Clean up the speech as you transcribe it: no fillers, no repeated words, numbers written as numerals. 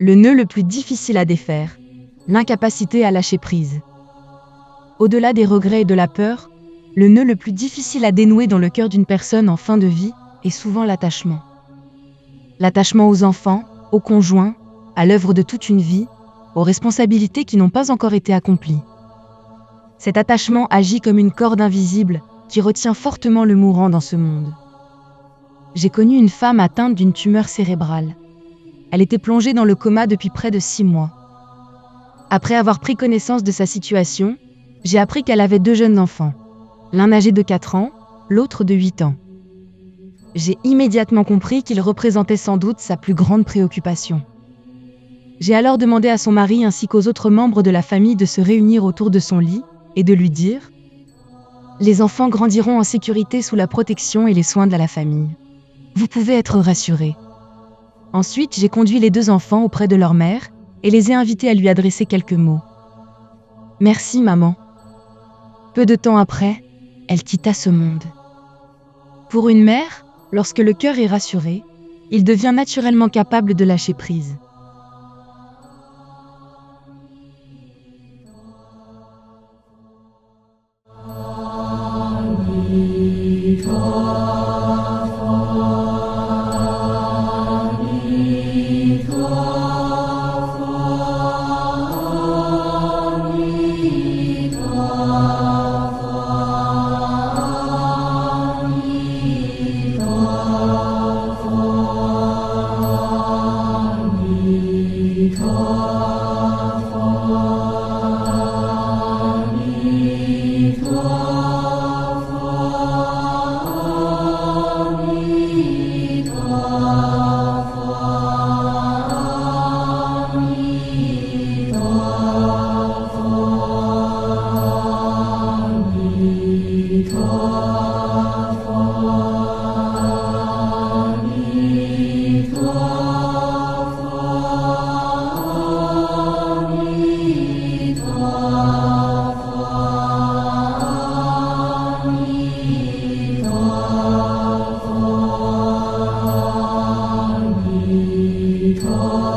Le nœud le plus difficile à défaire, l'incapacité à lâcher prise. Au-delà des regrets et de la peur, le nœud le plus difficile à dénouer dans le cœur d'une personne en fin de vie est souvent l'attachement. L'attachement aux enfants, aux conjoints, à l'œuvre de toute une vie, aux responsabilités qui n'ont pas encore été accomplies. Cet attachement agit comme une corde invisible qui retient fortement le mourant dans ce monde. J'ai connu une femme atteinte d'une tumeur cérébrale. Elle était plongée dans le coma depuis près de 6 mois. Après avoir pris connaissance de sa situation, j'ai appris qu'elle avait 2 jeunes enfants, l'un âgé de 4 ans, l'autre de 8 ans. J'ai immédiatement compris qu'il représentait sans doute sa plus grande préoccupation. J'ai alors demandé à son mari ainsi qu'aux autres membres de la famille de se réunir autour de son lit et de lui dire « Les enfants grandiront en sécurité sous la protection et les soins de la famille. Vous pouvez être rassurés. » Ensuite, j'ai conduit les 2 enfants auprès de leur mère et les ai invités à lui adresser quelques mots. « Merci, maman. » Peu de temps après, elle quitta ce monde. Pour une mère, lorsque le cœur est rassuré, il devient naturellement capable de lâcher prise. Oh